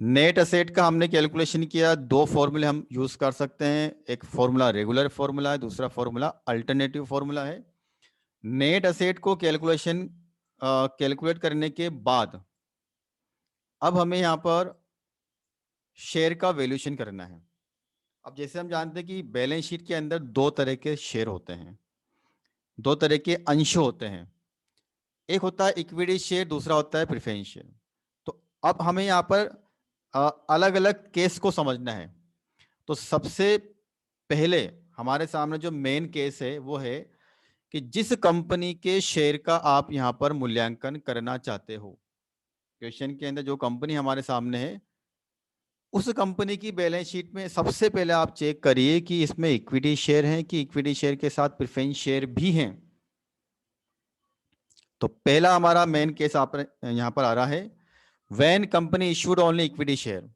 Net asset का हमने calculation किया, दो फॉर्मूले हम यूज कर सकते हैं, एक फॉर्मूला रेगुलर फॉर्मूला है, दूसरा फॉर्मूला अल्टरनेटिव फॉर्मूला है। नेट असेट को कैलकुलेट करने के बाद अब हमें यहाँ पर शेयर का वैल्यूएशन करना है। अब जैसे हम जानते हैं कि बैलेंस शीट के अंदर दो तरह के शेयर होते हैं, दो तरह के अंश होते हैं। एक होता है इक्विटी शेयर, दूसरा होता है प्रेफरेंस शेयर। तो अब हमें यहाँ पर अलग अलग केस को समझना है। तो सबसे पहले हमारे सामने जो मेन केस है वो है कि जिस कंपनी के शेयर का आप यहाँ पर मूल्यांकन करना चाहते हो, क्वेश्चन के अंदर जो कंपनी हमारे सामने है उस कंपनी की बैलेंस शीट में सबसे पहले आप चेक करिए कि इसमें इक्विटी शेयर हैं कि इक्विटी शेयर के साथ प्रेफरेंस शेयर भी हैं। तो पहला हमारा मेन केस आप यहां पर आ रहा है, when company issued only equity share,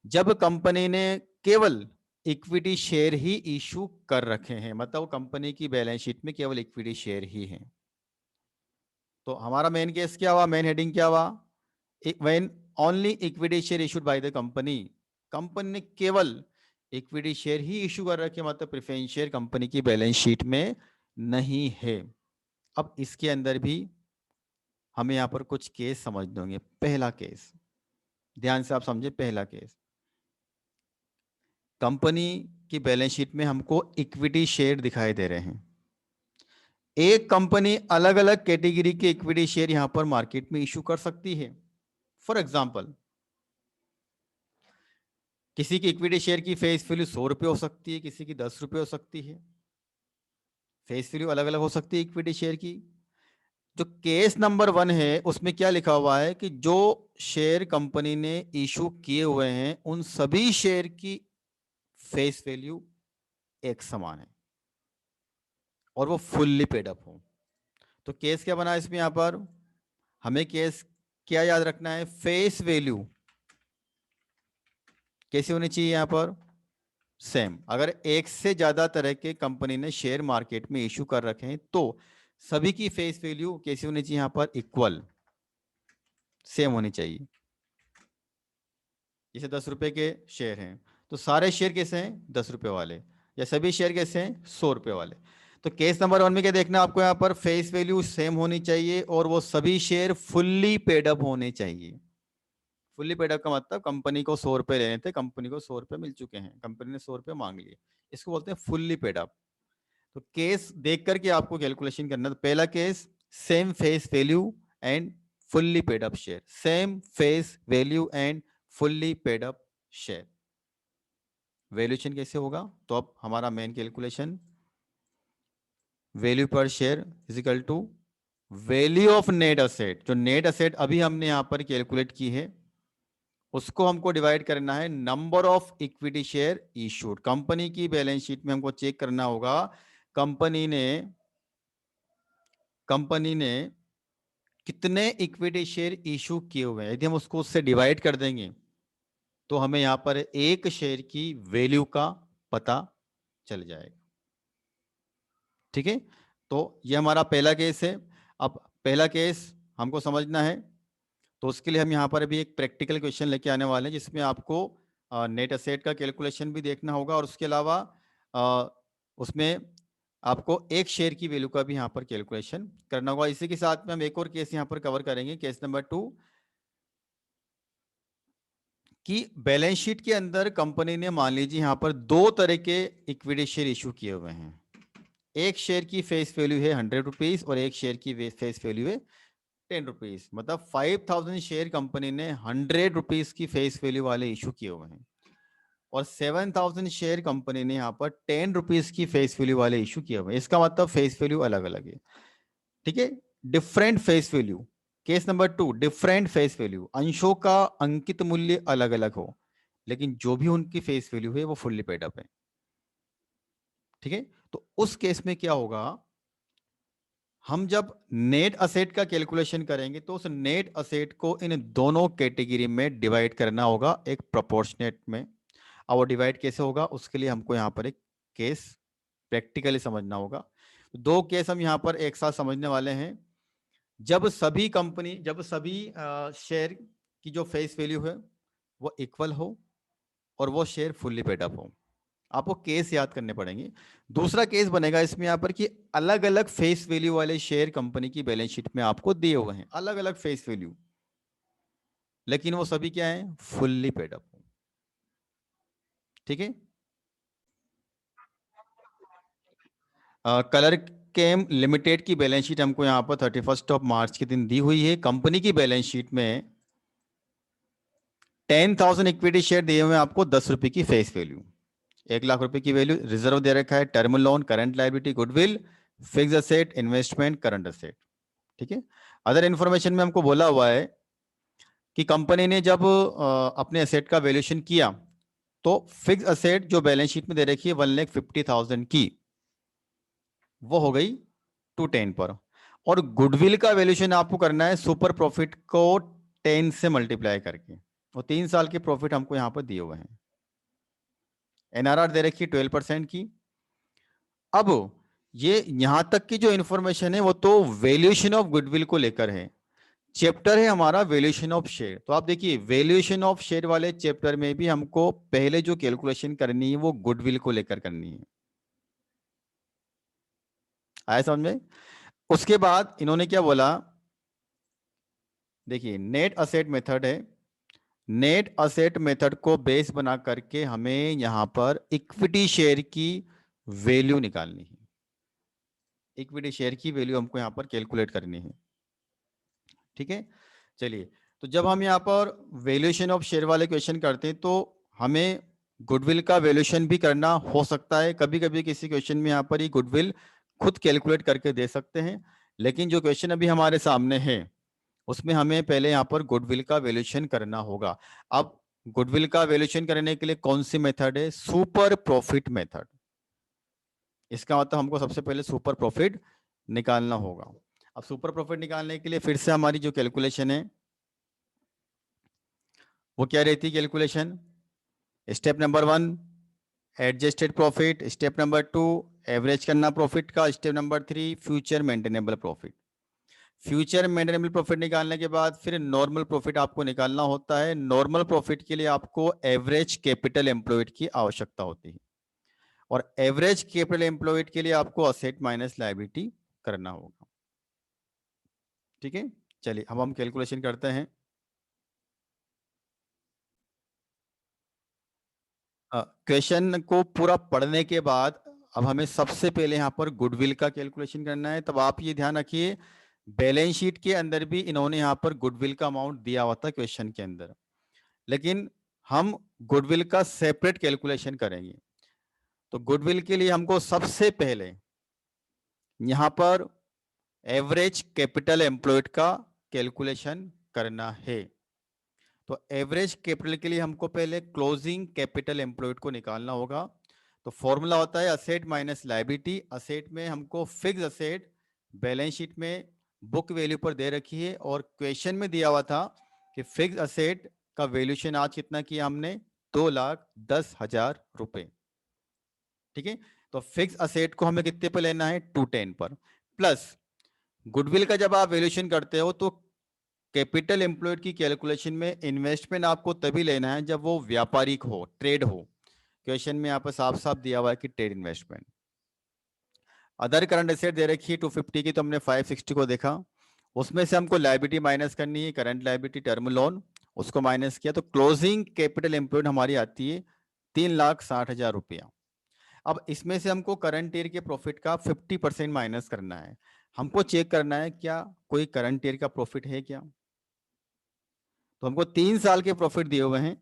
जब कंपनी ने केवल इक्विटी शेयर ही इशू कर रखे हैं, मतलब कंपनी की बैलेंस शीट में केवल इक्विटी शेयर ही हैं। तो हमारा मेन केस क्या हुआ, मेन हेडिंग क्या हुआ, when only equity share issued by the company, company ने केवल इक्विटी शेयर ही इशू कर रखे, मतलब प्रेफरेंस शेयर कंपनी की बैलेंस शीट में नहीं है। अब इसके अंदर भी हमें यहां पर कुछ केस समझने होंगे। पहला केस, ध्यान से आप समझे, पहला केस, कंपनी की बैलेंस शीट में हमको इक्विटी शेयर दिखाई दे रहे हैं। एक कंपनी अलग अलग कैटेगरी के इक्विटी शेयर यहां पर मार्केट में इशू कर सकती है। फॉर एग्जाम्पल, किसी की इक्विटी शेयर की फेस वैल्यू 100 रुपये हो सकती है, किसी की 10 रुपये हो सकती है। फेस वैल्यू अलग अलग हो सकती है इक्विटी शेयर की। जो केस नंबर 1 है उसमें क्या लिखा हुआ है कि जो शेयर कंपनी ने इशू किए हुए हैं उन सभी शेयर की फेस वैल्यू एक समान है और वो फुल्ली पेड अप हो। तो केस क्या बना इसमें, यहां पर हमें केस क्या याद रखना है, फेस वैल्यू कैसी होनी चाहिए यहां पर, सेम। अगर एक से ज्यादा तरह के कंपनी ने शेयर मार्केट में इशू कर रखे हैं तो सभी की फेस वैल्यू कैसी होनी चाहिए, यहां पर इक्वल, सेम होनी चाहिए। जैसे 10 रुपए के शेयर हैं तो सारे शेयर कैसे हैं, 10 रुपए वाले, या सभी शेयर कैसे हैं, 100 रुपए वाले। तो केस नंबर 1 में क्या देखना आपको, यहाँ पर फेस वैल्यू सेम होनी चाहिए और वो सभी शेयर फुल्ली पेड अप होने चाहिए। फुल्ली पेड अप का मतलब कंपनी को 100 रुपए लेने थे, कंपनी को 100 रुपए मिल चुके हैं, कंपनी ने 100 रुपए मांग लिए, इसको बोलते हैं फुल्ली पेड अप। तो केस देख करके आपको कैलकुलेशन करना। तो पहला case, same face value and fully paid up share, same face value and fully paid up share. Valuation कैसे होगा, तो अब हमारा मेन कैलकुलेशन, वैल्यू पर share is equal to value of net asset. जो नेट असेट अभी हमने यहां पर कैलकुलेट की है उसको हमको डिवाइड करना है number of equity share issued. Company की बैलेंस शीट में हमको चेक करना होगा कंपनी ने कितने इक्विटी शेयर इशू किए हुए हैं। यदि हम उसको उससे डिवाइड कर देंगे तो हमें यहां पर एक शेयर की वैल्यू का पता चल जाएगा। ठीक है, तो ये हमारा पहला केस है। अब पहला केस हमको समझना है तो उसके लिए हम यहाँ पर अभी एक प्रैक्टिकल क्वेश्चन लेके आने वाले हैं जिसमें आपको नेट असेट का कैलकुलेशन भी देखना होगा और उसके अलावा अ, उसमें आपको एक शेयर की वैल्यू का भी यहाँ पर कैलकुलेशन करना होगा। इसी के साथ में हम एक और केस यहाँ पर कवर करेंगे, केस नंबर 2, कि बैलेंस शीट के अंदर कंपनी ने मान लीजिए यहाँ पर दो तरह के इक्विटी शेयर इशू किए हुए हैं। एक शेयर की फेस वैल्यू है 100 रुपीज और एक शेयर की फेस वैल्यू है 10 रुपीज, मतलब 5000 शेयर कंपनी ने 100 रुपीज की फेस वैल्यू वाले इशू किए हुए हैं और 7000 शेयर कंपनी ने यहाँ पर 10 रुपीज की फेस वैल्यू वाले इशू किए हुए हैं। इसका मतलब फेस वैल्यू अलग अलग है। ठीक है, different face value. Case number 2, different face value, अंशों का अंकित मूल्य अलग अलग हो लेकिन जो भी उनकी फेस वैल्यू है वो फुल्ली पेड अप है। ठीक है, तो उस केस में क्या होगा, हम जब नेट असेट का कैलकुलेशन करेंगे तो उस नेट असेट को इन दोनों कैटेगरी में डिवाइड करना होगा एक प्रोपोर्शनेट में। अब वो डिवाइड कैसे होगा उसके लिए हमको यहाँ पर एक केस प्रैक्टिकली समझना होगा। दो केस हम यहाँ पर एक साथ समझने वाले हैं। जब सभी शेयर की जो फेस वैल्यू है वो इक्वल हो और वो शेयर फुल्ली पेड अप हो। आपको केस याद करने पड़ेंगे। दूसरा केस बनेगा इसमें यहाँ पर कि अलग अलग फेस वैल्यू वाले शेयर कंपनी की बैलेंस शीट में आपको दिए हुए हैं, अलग अलग फेस वैल्यू, लेकिन वो सभी क्या है, फुल्ली पेड अप। ठीक है। कलर केम लिमिटेड की बैलेंस शीट हमको यहाँ पर 31 मार्च के दिन दी हुई है। कंपनी की बैलेंस शीट में 10,000 इक्विटी शेयर दिए हुए हैं आपको, 10 रुपए की फेस वैल्यू, 1 लाख रुपए की वैल्यू, रिजर्व दे रखा है, term loan, current liability, goodwill, fix asset, investment, current asset. ठीक है। अदर इन्फॉर्मेशन में हमको बोला हुआ है कि कंपनी ने जब अपने असेट का वैल्यूएशन किया तो फिक्स असेट जो बैलेंस शीट में दे रखी है 1,50,000 की, वो हो गई 210 पर। और गुडविल का वैल्यूएशन आपको करना है सुपर प्रॉफिट को 10 से मल्टीप्लाई करके, और 3 साल के प्रॉफिट हमको यहां पर दिए हुए हैं। एनआरआर दे रखी है 12% की। अब ये यहां तक की जो इंफॉर्मेशन है वो तो वैल्यूएशन ऑफ गुडविल को लेकर है। चैप्टर है हमारा वैल्यूएशन ऑफ शेयर। तो आप देखिए वैल्यूएशन ऑफ शेयर वाले चैप्टर में भी हमको पहले जो कैलकुलेशन करनी है वो गुडविल को लेकर करनी है। आया समझ में? उसके बाद इन्होंने क्या बोला, देखिए नेट असेट मेथड है। नेट असेट मेथड को बेस बना करके हमें यहां पर इक्विटी शेयर की वैल्यू निकालनी है। इक्विटी शेयर की वैल्यू हमको यहां पर कैलकुलेट करनी है। ठीक है। चलिए, तो जब हम यहाँ पर वैल्यूएशन ऑफ शेयर वाले क्वेश्चन करते हैं तो हमें गुडविल का वैल्यूएशन भी करना हो सकता है। कभी कभी किसी क्वेश्चन में यहाँ पर ही गुडविल खुद कैलकुलेट करके दे सकते हैं, लेकिन जो क्वेश्चन अभी हमारे सामने है उसमें हमें पहले यहाँ पर गुडविल का वैल्यूएशन करना होगा। अब गुडविल का वैल्यूएशन करने के लिए कौन सी मेथड है, सुपर प्रॉफिट मेथड। इसका मतलब हमको सबसे पहले सुपर प्रॉफिट निकालना होगा। अब सुपर प्रॉफिट निकालने के लिए फिर से हमारी जो कैलकुलेशन है वो क्या रहती है calculation, step number 1 adjusted profit, step number 2 average करना प्रॉफिट का, step number 3 future maintainable profit. Future maintainable profit निकालने के बाद फिर नॉर्मल प्रॉफिट आपको निकालना होता है। नॉर्मल प्रॉफिट के लिए आपको एवरेज कैपिटल एम्प्लॉयड की आवश्यकता होती है, और एवरेज कैपिटल एम्प्लॉयड के लिए आपको असेट माइनस लायबिलिटी करना होगा। ठीक है। चलिए अब हम कैलकुलेशन करते हैं। क्वेश्चन को पूरा पढ़ने के बाद अब हमें सबसे पहले यहाँ पर गुडविल का कैलकुलेशन करना है। तब आप ये ध्यान रखिए बैलेंस शीट के अंदर भी इन्होंने यहाँ पर गुडविल का अमाउंट दिया हुआ था क्वेश्चन के अंदर, लेकिन हम गुडविल का सेपरेट कैलकुलेशन करेंगे। तो गुडविल के लिए हमको सबसे पहले यहाँ पर एवरेज कैपिटल एम्प्लॉयड का कैलकुलेशन करना है। तो एवरेज कैपिटल के लिए हमको पहले क्लोजिंग कैपिटल एम्प्लॉयड को निकालना होगा। तो फॉर्मूला होता है असेट माइनस लायबिलिटी। असेट में हमको फिक्स असेट बैलेंस शीट में बुक वैल्यू पर दे रखी है, और क्वेश्चन में दिया हुआ था कि फिक्स असेट का वैल्यूशन आज कितना किया हमने, 2,10,000 रुपए। ठीक है। तो फिक्स असेट को हमें कितने पर लेना है, 210 पर। प्लस गुडविल का जब आप वैल्यूशन करते हो तो कैपिटल एम्प्लॉयड की कैलकुलेशन में इन्वेस्टमेंट आपको तभी लेना है जब वो व्यापारिक हो, ट्रेड हो। क्वेश्चन में यहाँ पर साफ साफ दिया हुआ है कि trade investment. Other current asset दे रखी है 250 की, तो हमने 560 को देखा। उसमें से हमको लायबिलिटी माइनस करनी है, करंट लायबिलिटी, टर्म लोन, उसको माइनस किया तो क्लोजिंग कैपिटल एम्प्लॉयड हमारी आती है 3,60,000 रुपया। अब इसमें से हमको करंट ईयर के प्रॉफिट का 50% माइनस करना है। हमको चेक करना है क्या कोई करंट ईयर का प्रॉफिट है क्या। तो हमको 3 साल के प्रॉफिट दिए हुए हैं,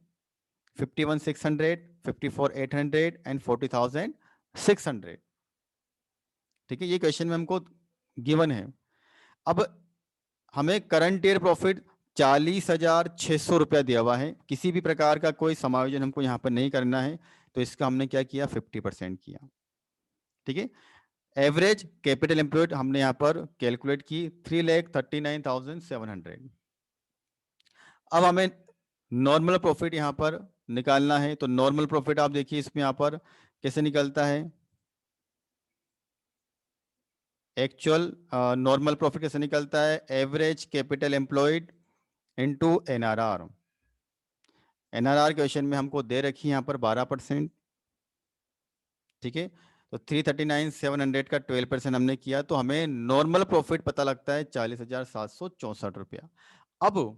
51,600, 54,800 एंड 40,600। ठीक है, ये क्वेश्चन में हमको गिवन है। अब हमें करंट ईयर प्रॉफिट 40,600 रुपया दिया हुआ है। किसी भी प्रकार का कोई समायोजन हमको यहाँ पर नहीं करना है, तो इसका हमने क्या किया, 50% किया। ठीक है। एवरेज कैपिटल एम्प्लॉयड हमने यहाँ पर कैलकुलेट की 3,39,700। अब हमें नॉर्मल प्रॉफिट यहाँ पर निकालना है। तो नॉर्मल प्रॉफिट आप देखिए इसमें यहाँ पर कैसे निकलता है, एक्चुअल नॉर्मल प्रॉफिट कैसे निकलता है, average capital employed into NRR. NRR question में हमको दे रखी है यहाँ पर 12%, ठीक है। तो 339,700 का 12% हमने किया तो हमें नॉर्मल प्रॉफिट पता लगता है 40,764 रुपया। अब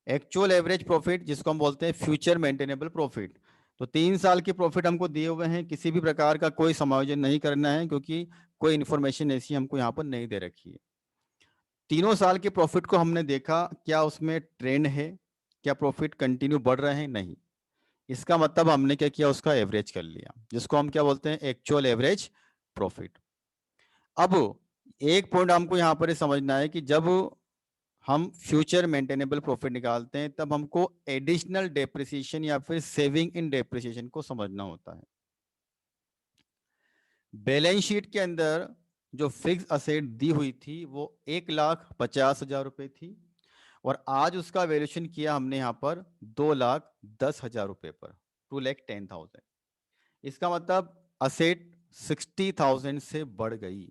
एक्चुअल एवरेज प्रॉफिट जिसको हम बोलते हैं फ्यूचर मेंटेनेबल प्रॉफिट, तो 3 साल की प्रॉफिट हमको दिए हुए हैं, किसी भी प्रकार का कोई समायोजन नहीं करना है क्योंकि कोई इंफॉर्मेशन ऐसी हमको यहाँ पर नहीं दे रखी है। 3 साल के प्रॉफिट को हमने देखा, क्या उसमें ट्रेंड है, क्या प्रॉफिट कंटिन्यू बढ़ रहे हैं, नहीं। इसका मतलब हमने क्या किया, उसका एवरेज कर लिया, जिसको हम क्या बोलते हैं, एक्चुअल एवरेज प्रॉफिट। अब एक पॉइंट हमको यहाँ पर समझना है कि जब हम फ्यूचर मेंटेनेबल प्रॉफिट निकालते हैं तब हमको एडिशनल डेप्रिसिएशन या फिर सेविंग इन डेप्रिसिएशन को समझना होता है। बैलेंस शीट के अंदर जो फिक्स असेट दी हुई थी वो 1,50,000 रुपए थी और आज उसका वैल्यूएशन किया हमने यहाँ पर 2,10,000 रुपए पर, 2,10,000। इसका मतलब असेट 60,000 से बढ़ गई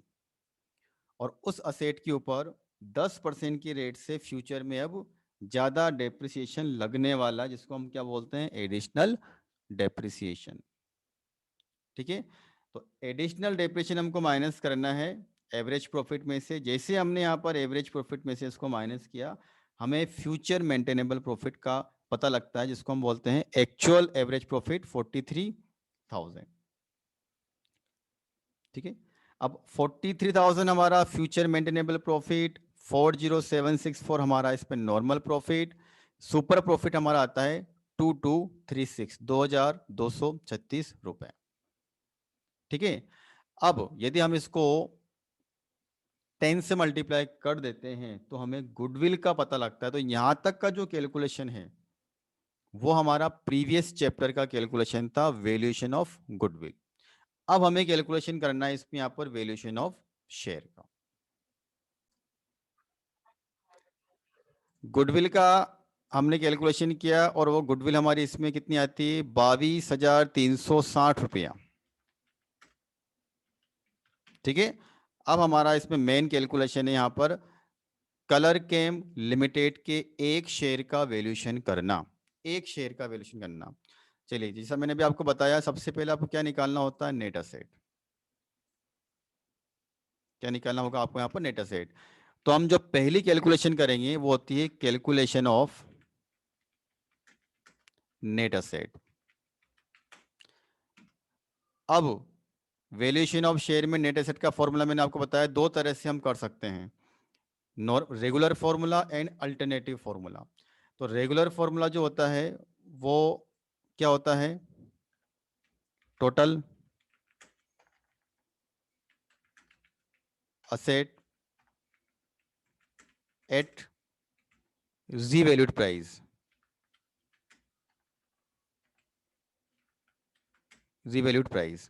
और उस असेट के ऊपर 10% की रेट से फ्यूचर में अब ज्यादा डेप्रिसिएशन लगने वाला, जिसको हम क्या बोलते हैं, एडिशनल डेप्रिसिएशन, ठीक है। तो एडिशनल डेप्रिसिएशन हमको माइनस करना है एवरेज प्रॉफिट में से। जैसे हमने यहाँ पर एवरेज प्रॉफिट में से इसको माइनस किया, हमें फ्यूचर मेंटेनेबल प्रॉफिट का पता लगता है, जिसको हम बोलते हैं एक्चुअल एवरेज प्रॉफिट 43,000, ठीक है। अब 43,000 हमारा फ्यूचर मेंटेनेबल प्रॉफिट, 40764 हमारा इस पर नॉर्मल प्रॉफिट, सुपर प्रॉफिट हमारा आता है 2236, 2,236 रुपए, ठीक है। अब यदि हम इसको 10 से मल्टीप्लाई कर देते हैं तो हमें गुडविल का पता लगता है। तो यहां तक का जो कैलकुलेशन है वो हमारा प्रीवियस चैप्टर का कैलकुलेशन था, वैल्यूएशन ऑफ गुडविल। अब हमें कैलकुलेशन करना है इसमें यहाँ पर वैल्यूएशन ऑफ शेयर का। गुडविल का हमने कैलकुलेशन किया और वो गुडविल हमारी इसमें कितनी आती है, 22,360 रुपया, ठीक है। अब हमारा इसमें मेन कैलकुलेशन है यहाँ पर कलर केम लिमिटेड के एक शेयर का वैल्यूएशन करना, एक शेयर का वैल्यूएशन करना। चलिए, जैसा मैंने भी आपको बताया, सबसे पहले आपको क्या निकालना होता है, नेट असेट। क्या निकालना होगा आपको यहाँ पर, नेट असेट। तो हम जो पहली कैलकुलेशन करेंगे वो होती है कैलकुलेशन ऑफ नेट असेट। अब वैल्यूएशन ऑफ शेयर में नेट एसेट का फॉर्मूला मैंने आपको बताया, दो तरह से हम कर सकते हैं, regular formula and alternative formula. तो रेगुलर फॉर्मूला जो होता है वो क्या होता है, total asset at G valued price, G valued price,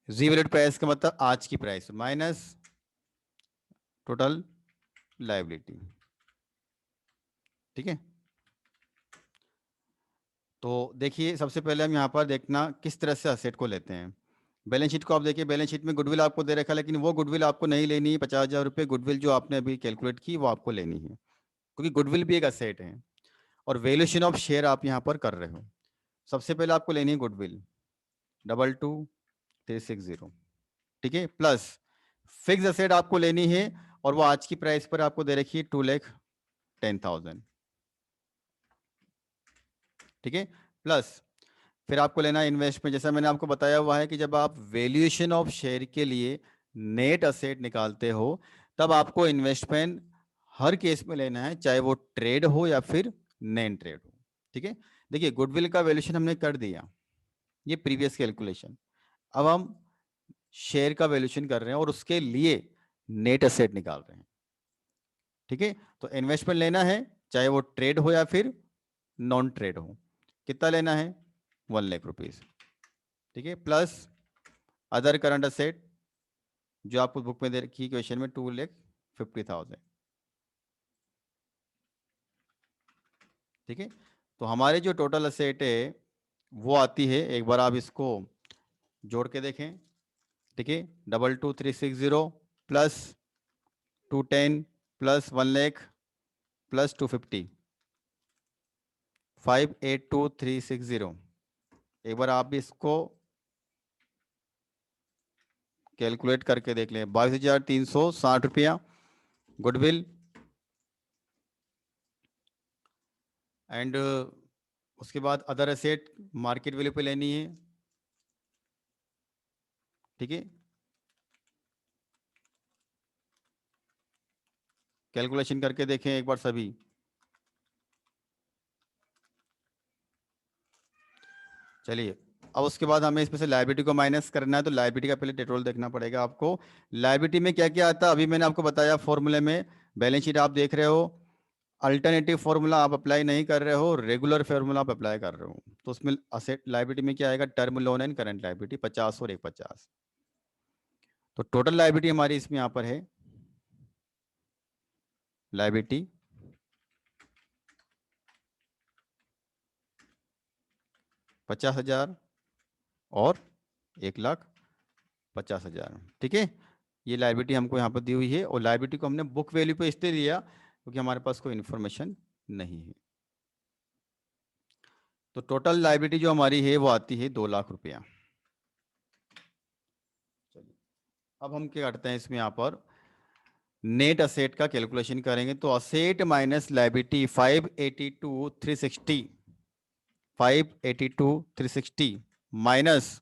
G valued price का मतलब आज की प्राइस माइनस टोटल लायबिलिटी, ठीक है। तो देखिए, सबसे पहले हम यहाँ पर देखना किस तरह से असेट को लेते हैं। बैलेंस शीट को आप देखिए, बैलेंस शीट में गुडविल आपको दे रखा है, लेकिन वो गुडविल आपको नहीं लेनी है। 50,000 रुपये गुडविल जो आपने अभी कैलकुलेट की वो आपको लेनी है, क्योंकि गुडविल भी एक असेट है और वैल्यूएशन ऑफ शेयर आप यहाँ पर कर रहे हो। सबसे पहले आपको लेनी है गुडविल 22,2,360, ठीक है, प्लस फिक्स असेट आपको लेनी है और वो आज की प्राइस पर आपको दे रखी है 2,10,000, ठीक है। प्लस फिर आपको लेना है इन्वेस्टमेंट। जैसा मैंने आपको बताया हुआ है कि जब आप वैल्यूएशन ऑफ शेयर के लिए नेट असेट निकालते हो तब आपको इन्वेस्टमेंट हर केस में लेना है, चाहे वो ट्रेड हो या फिर नॉन ट्रेड हो, ठीक है। देखिए, गुडविल का वैल्यूएशन हमने कर दिया, ये प्रीवियस कैलकुलेशन। अब हम शेयर का वैल्यूएशन कर रहे हैं और उसके लिए नेट असेट निकाल रहे हैं, ठीक है। तो इन्वेस्टमेंट लेना है, चाहे वो ट्रेड हो या फिर नॉन ट्रेड हो। कितना लेना है, 1,00,000 रुपीज, ठीक है, प्लस अदर करंट असेट जो आपको बुक में दे रखी क्वेश्चन में 2,50,000, ठीक है। तो हमारे जो टोटल असेट है वो आती है, एक बार आप इसको जोड़ के देखें, ठीक है। 22,360 प्लस 210 प्लस 1,00,000 प्लस 250, 582360। एक बार आप भी इसको कैलकुलेट करके देख लें। 22,360 गुडविल एंड उसके बाद अदर एसेट मार्केट वैल्यू पे लेनी है, ठीक है। कैलकुलेशन करके देखें एक बार सभी। चलिए, अब उसके बाद हमें इसमें से लायबिलिटी को माइनस करना है, तो लायबिलिटी का पहले डेटोल देखना पड़ेगा आपको। लायबिलिटी में क्या क्या आता है अभी मैंने आपको बताया फॉर्मूले में। बैलेंस शीट आप देख रहे हो, अल्टरनेटिव फॉर्मूला आप अप्लाई नहीं कर रहे हो, रेगुलर फॉर्मूला आप अप्लाई कर रहे हो। तो उसमें असेट लायबिलिटी में क्या आएगा, term loan and current liability 50 और 150। तो टोटल लायबिलिटी हमारी इसमें यहाँ पर है, लायबिलिटी 50,000 और 1,50,000, ठीक है। ये लायबिलिटी हमको यहाँ पर दी हुई है, और लायबिलिटी को हमने बुक वैल्यू पे इसलिए दिया क्योंकि हमारे पास कोई इन्फॉर्मेशन नहीं है। तो टोटल लायबिलिटी जो हमारी है वो आती है 2,00,000 रुपया। चलिए, अब हम क्या करते हैं इसमें यहाँ पर नेट असेट का कैलकुलेशन करेंगे। तो asset minus liability 582,360, 582,360 minus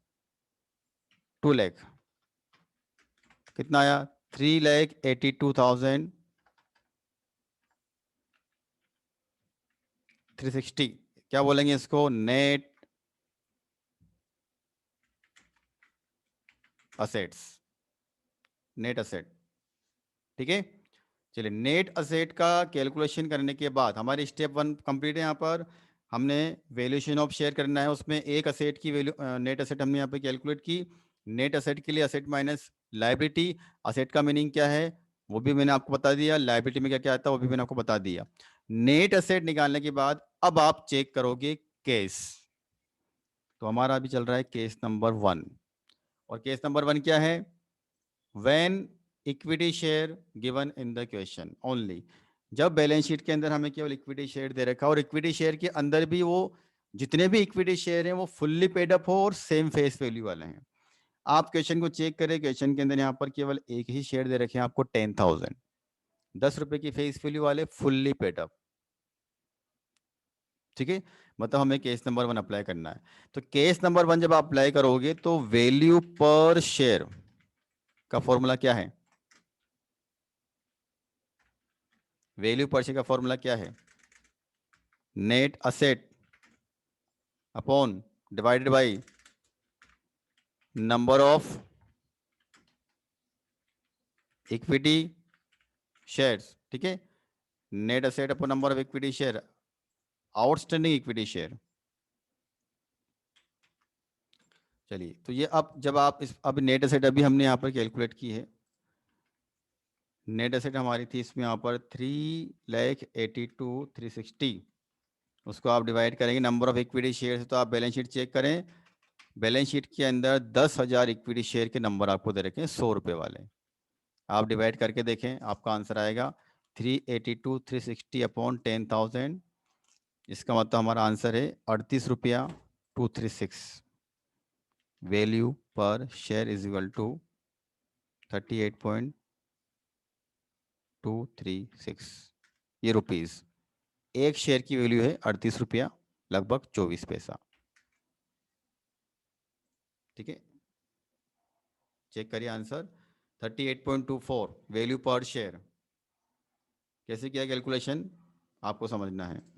2 lakh, कितना आया 3,82,360। क्या बोलेंगे इसको, नेट असेट्स, नेट असेट, ठीक है। चलिए, नेट असेट का कैलकुलेशन करने के बाद हमारी स्टेप 1 कंप्लीट है। यहाँ पर हमने वैल्यूएशन ऑफ शेयर करना है, उसमें एक असेट की वैल्यू नेट असेट हमने यहाँ पे कैलकुलेट की। नेट असेट के लिए असेट माइनस लायबिलिटी, असेट का मीनिंग क्या है वो भी मैंने आपको बता दिया, लायबिलिटी में क्या क्या आता है वो भी मैंने आपको बता दिया। नेट असेट निकालने के बाद अब आप चेक करोगे केस। तो हमारा अभी चल रहा है केस नंबर 1, और केस नंबर 1 क्या है, when equity share given in the question only. जब बैलेंस शीट के अंदर हमें केवल इक्विटी शेयर दे रखा है, और इक्विटी शेयर के अंदर भी वो जितने भी इक्विटी शेयर हैं वो फुल्ली पेड अप हो और सेम फेस वैल्यू वाले हैं। आप क्वेश्चन को चेक करें, क्वेश्चन के अंदर यहाँ पर केवल एक ही शेयर दे रखे हैं आपको 10,000, 10 रुपए की फेस वैल्यू वाले फुल्ली पेड अप, ठीक है। मतलब हमें केस नंबर 1 अप्लाई करना है। तो केस नंबर 1 जब आप अप्लाई करोगे तो वैल्यू पर शेयर का फॉर्मूला क्या है, वैल्यू पर शेयर का फॉर्मूला क्या है, net asset upon divided by number of equity shares, ठीक है। Net asset upon number of equity share, outstanding equity share. चलिए, तो ये अब जब आप इस अब नेट असेट अभी हमने यहाँ पर कैलकुलेट की है। नेट असेट हमारी थी इसमें यहाँ पर 3,82,360, उसको आप डिवाइड करेंगे नंबर ऑफ इक्विटी शेयर। तो आप बैलेंस शीट चेक करें, बैलेंस शीट के अंदर 10,000 इक्विटी शेयर के नंबर आपको दे रखे हैं 100 रुपये वाले। आप डिवाइड करके देखें, आपका आंसर आएगा 382,360 अपॉन 10,000। इसका मतलब हमारा आंसर है 38 रुपया 236। वैल्यू पर शेयर इज इक्वल टू 38.236, ये रुपीज़। एक शेयर की वैल्यू है 38 रुपया लगभग 24 पैसा, ठीक है। चेक करिए आंसर 38.24 वैल्यू पर शेयर। कैसे किया कैलकुलेशन आपको समझना है।